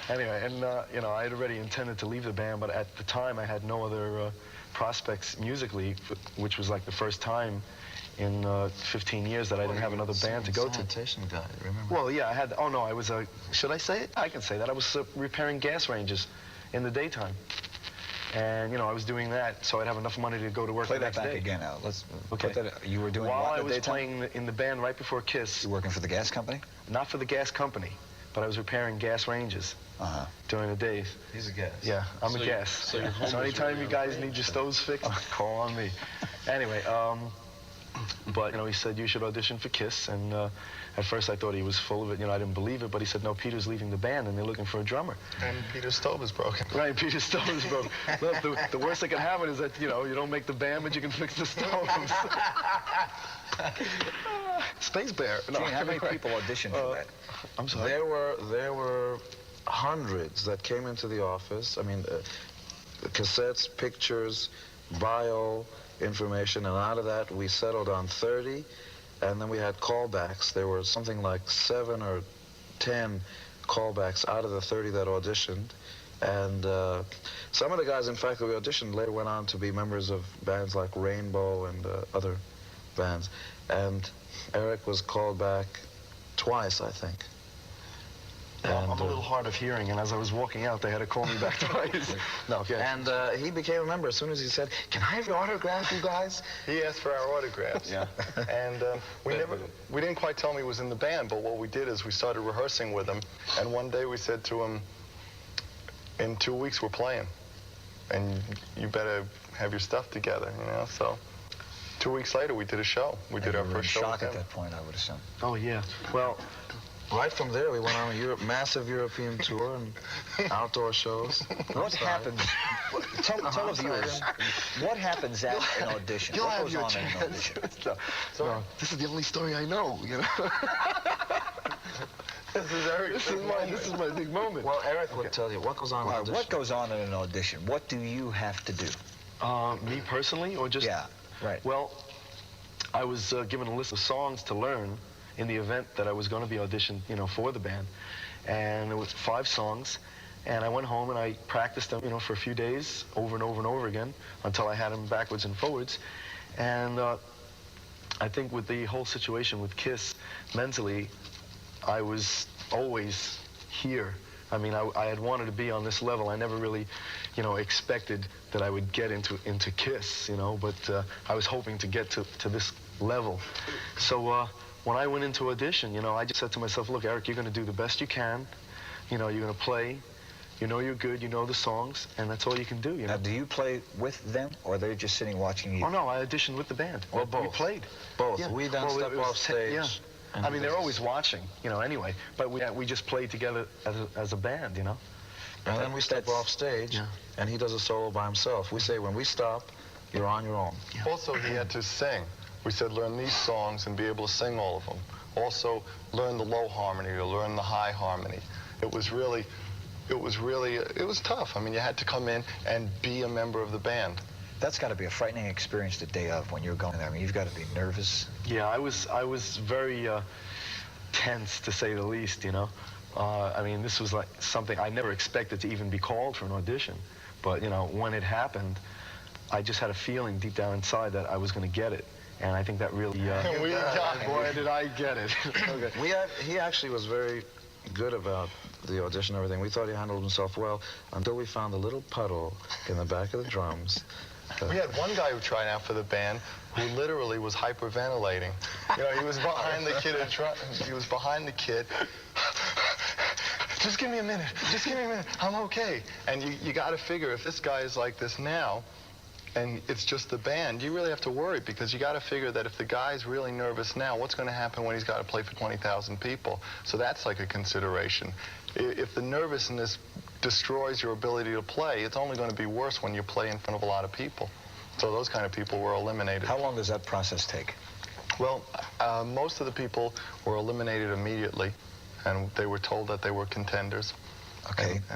Anyway, and you know, I had already intended to leave the band, but at the time I had no other prospects musically, which was like the first time in 15 years that I didn't have another band to go to. Sanitation guy, remember? Well, yeah, I had. Oh no, I was a. Should I say it? I can say that. I was repairing gas ranges in the daytime, and you know, I was doing that so I'd have enough money to go to work the next day. Play that back again now. Let's. Okay. Put that, you were doing while what I was daytime? playing in the band right before Kiss. You working for the gas company? Not for the gas company, but I was repairing gas ranges during the days. He's a gas. Yeah, I'm So a gas. So anytime you guys need your stoves fixed, call on me. Anyway, but you know, he said you should audition for Kiss, and at first I thought he was full of it. You know, I didn't believe it, but he said no, Peter's leaving the band, and they're looking for a drummer. And Peter's stove is broken. Right, Peter's stove is broken. Look, the worst that can happen is that you know you don't make the band, but you can fix the stoves. Space Bear. No, Gene, how many people auditioned for that? I'm sorry. There were hundreds that came into the office. I mean, cassettes, pictures, bio information, and out of that we settled on 30, and then we had callbacks. There were something like 7 or 10 callbacks out of the 30 that auditioned, and some of the guys, in fact, that we auditioned later went on to be members of bands like Rainbow and other bands, and Eric was called back twice, I think. I'm a little hard of hearing, and as I was walking out, they had to call me back twice. No, okay. And he became a member as soon as he said, "Can I have your autograph, you guys?" He asked for our autographs. Yeah. And we didn't quite tell him he was in the band, but what we did is we started rehearsing with him, and one day we said to him, in 2 weeks we're playing, and you better have your stuff together, you know, so 2 weeks later we did a show. We did our first show with shock him. at that point, I would assume. Oh, yeah. Well, right from there, we went on a massive European tour and outdoor shows. What happens? Tell the viewers, what happens at an audition? You'll What have goes your on in an chance. audition? No, this is the only story I know, you know. This is Eric. This is my big moment. Well, Eric would tell you what goes on in an audition. What goes on in an audition? What do you have to do? Me personally, or just... Yeah, right. Well, I was given a list of songs to learn in the event that I was going to be auditioned, you know, for the band. And it was 5 songs. And I went home and I practiced them, you know, for a few days, over and over and over again, until I had them backwards and forwards. And I think with the whole situation with Kiss, mentally, I was always here. I mean, I had wanted to be on this level. I never really, you know, expected that I would get into Kiss, you know, but I was hoping to get to this level. So when I went into audition, you know, I just said to myself, look, Eric, you're going to do the best you can. You know, you're going to play. You know you're good. You know the songs, and that's all you can do, you know. Now, do you play with them, or are they just sitting watching you? Oh, no, I auditioned with the band. Well, both. We played. Both. Yeah. We then stepped off stage. Yeah. I mean, they're always watching, you know, anyway. But we just played together as a band, you know. And then we step off stage, and he does a solo by himself. We say, when we stop, you're on your own. Yeah. Also, he had to sing. We said, learn these songs and be able to sing all of them. Also, learn the low harmony or learn the high harmony. It was tough. I mean, you had to come in and be a member of the band. That's got to be a frightening experience the day of when you're going there. I mean, you've got to be nervous. Yeah, I was very tense, to say the least, you know. I mean, this was like something I never expected to even be called for an audition. But, you know, when it happened, I just had a feeling deep down inside that I was going to get it. And I think that really... boy, did I get it. Okay. He actually was very good about the audition and everything. We thought he handled himself well until we found a little puddle in the back of the drums. We had one guy who tried out for the band who literally was hyperventilating. You know, he was behind the kid. He was behind the kid. Just give me a minute. Just give me a minute. I'm okay. And you got to figure, if this guy is like this now, and it's just the band, you really have to worry, because you got to figure that if the guy's really nervous now, what's going to happen when he's got to play for 20,000 people? So that's like a consideration. If the nervousness destroys your ability to play, it's only going to be worse when you play in front of a lot of people. So those kind of people were eliminated. How long does that process take? Well, most of the people were eliminated immediately, and they were told that they were contenders. Okay.